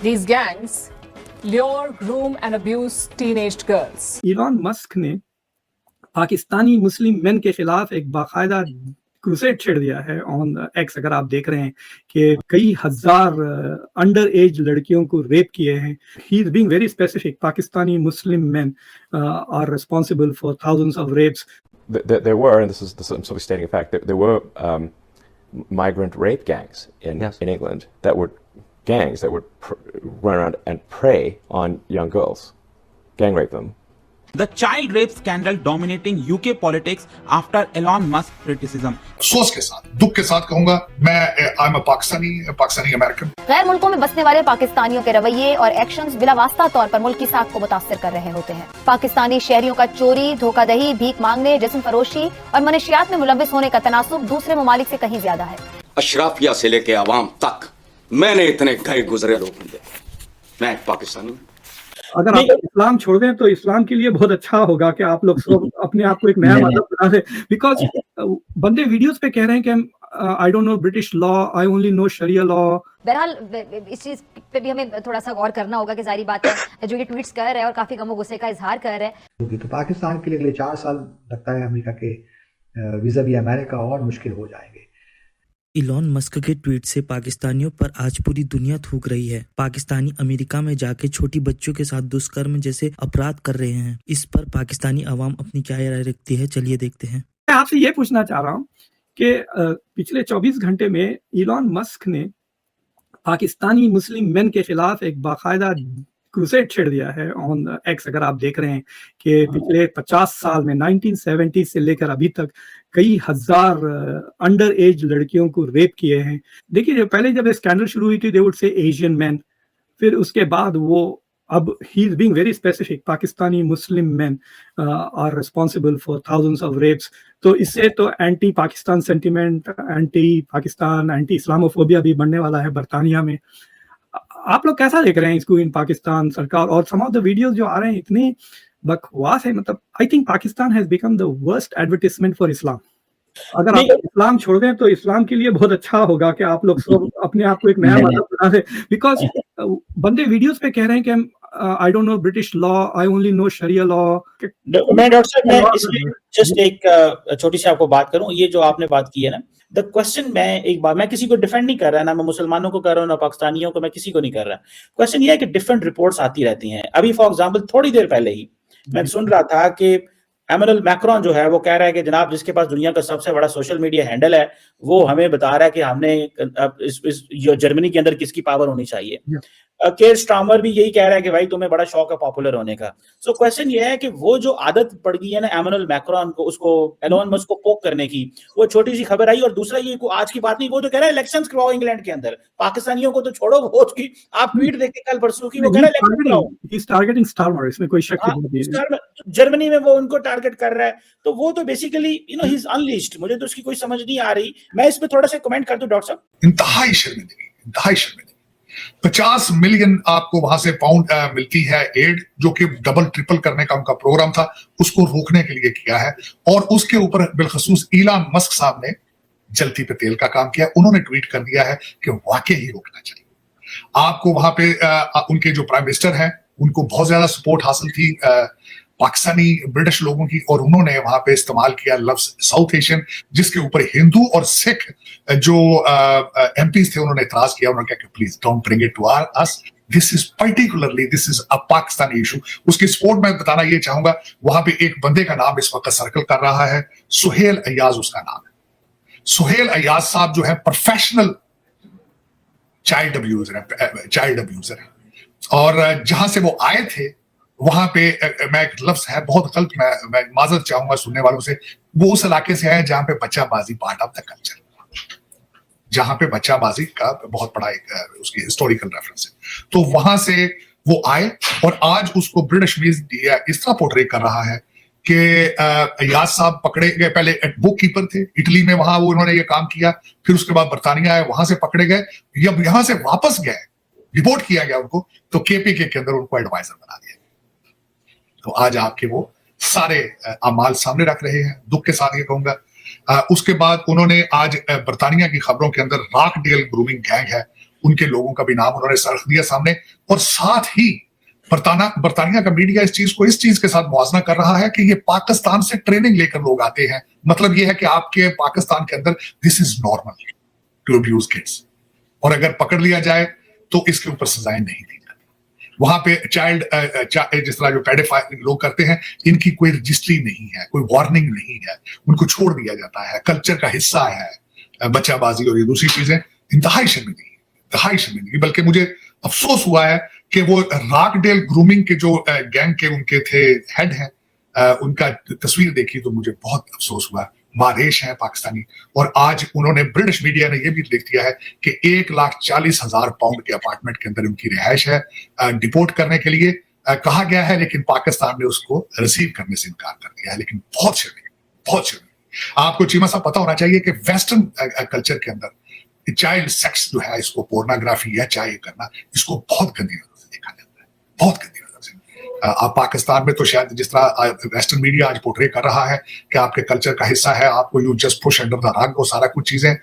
These gangs lure, groom and abuse teenage girls. Elon Musk ने Pakistani Muslim main के खिलाफ एक बाकायदा क्रूसेड छेड़ दिया है ऑन एक्स। अगर आप देख रहे हैं कि कई हजार अंडर एज लड़कियों को रेप किए हैं। He is being very specific, Pakistani Muslim men are responsible for thousands of rapes. There were, and this is simply stating a fact, there were migrant rape gangs in England that were gangs that would run around and prey on young girls, gang rape them. The child rape scandal dominating UK politics after Elon Musk criticism. अफसोस के साथ, दुख के साथ कहूंगा, मैं I am a Pakistani American. गैर मुल्कों में बसने वाले पाकिस्तानियों के रवैये और एक्शंस बिला वास्ता तौर पर मुल्क की साख को मुतासिर कर रहे होते हैं। पाकिस्तानी शहरियों का चोरी, धोखाधड़ी, भीख मांगने, जिस्म फरोशी और मनशियात में मुलव्विस होने का तनासुब दूसरे ममालिक से कहीं ज्यादा है। अशराफिया से लेके आवाम तक मैंने इतने गए गुजरे लोग मिले। मैं पाकिस्तानी हूं। अगर आप इस्लाम छोड़ दें तो इस्लाम के लिए बहुत अच्छा होगा कि आप लोग सब अपने आप को एक नया मजहब बना दें। बिकॉज बंदे वीडियोस पे कह रहे हैं कि I don't know British law, I only know sharia law. बहरहाल इस चीज पे भी हमें थोड़ा सा गौर करना होगा कि जारी बात है जो ये ट्वीट्स कर रहा है और काफी गमो गुस्से का इजहार कर रहा है। तो पाकिस्तान के लिए अगले 4 साल लगता है अमेरिका के वीजा भी अमेरिका और मुश्किल हो जाएंगे। इलॉन मस्क के ट्वीट से पाकिस्तानियों पर आज पूरी दुनिया थूक रही है। पाकिस्तानी अमेरिका में जाके छोटी बच्चों के साथ दुष्कर्म जैसे अपराध कर रहे हैं। इस पर पाकिस्तानी अवाम अपनी क्या राय रखती है, चलिए देखते हैं। मैं आपसे ये पूछना चाह रहा हूँ कि पिछले 24 घंटे में इलॉन मस्क ने पाकिस्तानी मुस्लिम मेन के खिलाफ एक बाकायदा क्रूसेड छेड़ दिया है ऑन एक्स। अगर आप देख रहे हैं कि पिछले 50 साल में 1970 से लेकर अभी तक कई हजार अंडर एज लड़कियों को रेप किए हैं। देखिए, पहले जब स्कैंडल शुरू हुई थी they would say Asian man, फिर उसके बाद वो अब he is being very specific, Pakistani Muslim man are responsible for thousands of rapes. तो इससे तो anti Pakistan sentiment, anti Pakistan, anti Islamophobia भी बढ़ने वाला है बरतानिया में। आप लोग कैसा देख रहे हैं इसको इन पाकिस्तान सरकार? और सम ऑफ द वीडियोस जो आ रहे हैं इतने बकवास है। मतलब I think Pakistan has become the worst advertisement for इस्लाम। अगर आप इस्लाम छोड़ दें तो इस्लाम के लिए बहुत अच्छा होगा कि आप लोग सब अपने आप को एक नया मजहब बना दें। बिकॉज बंदे वीडियोस पे कह रहे हैं कि I don't know British law, I only know sharia law. मैं डॉक्टर साहब, मैं इसमें जस्ट एक छोटी सी आपको बात करूं। ये जो आपने बात की है ना, द क्वेश्चन, मैं किसी को डिफेंड नहीं कर रहा, ना मैं मुसलमानों को कर रहा हूँ ना पाकिस्तानियों को, मैं किसी को नहीं कर रहा। क्वेश्चन ये है कि डिफरेंट रिपोर्ट्स आती रहती हैं। अभी फॉर एग्जांपल थोड़ी देर पहले ही मैं सुन रहा था कि एमैनुअल मैक्रोन जो है वो कह रहा है कि जनाब जिसके पास दुनिया का सबसे बड़ा सोशल मीडिया हैंडल है वो हमें बता रहा है कि हमने इस जर्मनी के अंदर किसकी पावर होनी चाहिए। केयर स्टार्मर भी यही कह रहा है कि भाई तुम्हें बड़ा शौक है पॉपुलर होने का। सो क्वेश्चन ये है कि वो जो आदत पड़ गई है ना एमैनुअल मैक्रोन को, उसको एलोन मस्क को पोक करने की, वो छोटी सी खबर आई। और दूसरा ये आज की बात नहीं, वो जो कह रहा है इलेक्शंस करवाओ इंग्लैंड के अंदर, पाकिस्तानियों को तो छोड़ो, वो उसकी आप ट्वीट देख के कल परसों की वो कह रहा है इलेक्शन कराओ। ही इज टारगेटिंग स्टार्मर, इसमें कोई शक नहीं है। जर्मनी में वो उनको टारगेट कर रहा है, तो वो तो बेसिकली ही इज अनलीश्ड। मुझे तो उसकी कोई समझ नहीं आ रही। मैं इस पे थोड़ा सा कमेंट कर दूं डॉक्टर साहब। इंतहाई शर्मिंदगी। 50 मिलियन आपको वहां से पाउंड मिलती है एड, जो कि डबल ट्रिपल करने का उनका प्रोग्राम था, उसको रोकने के लिए किया है। और उसके ऊपर बिलखसूस इलॉन मस्क साहब ने जलती पे तेल का काम किया। उन्होंने ट्वीट कर दिया है कि वाकई ही रोकना चाहिए। आपको वहां पे उनके जो प्राइम मिनिस्टर हैं उनको बहुत ज्यादा सपोर्ट हासिल थी पाकिस्तानी ब्रिटिश लोगों की, और उन्होंने वहां पे इस्तेमाल किया लफ्ज साउथ एशियन, जिसके ऊपर हिंदू और सिख जो एमपीज थे उन्होंने इतराज किया। उन्होंने कहा कि please don't bring it to us, this is a Pakistani issue. उसकी सपोर्ट में बताना ये चाहूंगा, वहां पे एक बंदे का नाम इस वक्त सर्कल कर रहा है, सुहेल अय्याज उसका नाम है। सुहेल अय्याज साहब जो है प्रोफेशनल चाइल्ड अब्यूजर है। और जहां से वो आए थे वहां पे मैं एक लफ्ज है बहुत गलत, मैं माजरत चाहूंगा सुनने वालों से, वो उस इलाके से आए जहां पे बच्चाबाजी पार्ट ऑफ द कल्चर, जहां पे बच्चाबाजी का बहुत बड़ा एक उसकी हिस्टोरिकल रेफरेंस है। तो वहां से वो आए और आज उसको ब्रिटिश मीडिया इस तरह पोर्ट्रे कर रहा है कि अय्याज साहब पकड़े गए, पहले बुक कीपर थे इटली में, वहां वो उन्होंने ये काम किया, फिर उसके बाद बरतानिया आए, वहां से पकड़े गए, जब यहां से वापस गए रिपोर्ट किया गया उनको, तो केपीके के अंदर उनको एडवाइजर बना दिया। तो आज आपके वो सारे अमाल सामने रख रहे हैं, दुख के साथ ये कहूंगा। उसके बाद उन्होंने आज बरतानिया की खबरों के अंदर रॉकडेल ग्रूमिंग गैंग है उनके लोगों का भी नाम उन्होंने रख दिया सामने। और साथ ही बरतानिया का मीडिया इस चीज के साथ मुआवजा कर रहा है कि ये पाकिस्तान से ट्रेनिंग लेकर लोग आते हैं। मतलब ये है कि आपके पाकिस्तान के अंदर this is normal to abuse kids, और अगर पकड़ लिया जाए तो इसके ऊपर सजाएं नहीं दी जाती। वहां पे चाइल्ड जिस तरह जो पेडोफाइल लोग करते हैं, इनकी कोई रजिस्ट्री नहीं है, कोई वार्निंग नहीं है, उनको छोड़ दिया जाता है, कल्चर का हिस्सा है बच्चाबाजी और ये दूसरी चीजें। इंतहाई शर्मिंदगी। बल्कि मुझे अफसोस हुआ है कि वो रॉकडेल ग्रूमिंग के जो गैंग के उनके थे हेड हैं, उनका तस्वीर देखी तो मुझे बहुत अफसोस हुआ। मारेश है पाकिस्तानी, और आज उन्होंने ब्रिटिश मीडिया ने यह भी लिख दिया है कि 1,40,000 पाउंड के अपार्टमेंट के अंदर उनकी रिहाइश है। डिपोर्ट करने के लिए कहा गया है, लेकिन पाकिस्तान ने उसको रिसीव करने से इनकार कर दिया है। लेकिन बहुत शर्मिंदगी। आपको चीमा साहब पता होना चाहिए कि वेस्टर्न कल्चर के अंदर चाइल्ड सेक्स जो है, इसको पोर्नोग्राफी या चाहे करना, इसको बहुत गंदी नजर से देखा जाता है, बहुत गंदी नजर से। आप पाकिस्तान में तो शायद जिस तरह वेस्टर्न मीडिया आज पोर्ट्रे कर रहा है कि आपके कल्चर का हिस्सा है, आपको you just push under the rug, वो सारा कुछ चीजें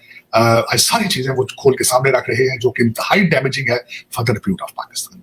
सारी चीजें वो खोल के सामने रख रहे हैं, जो कि इंतहाई डैमेजिंग है for the repute of Pakistan.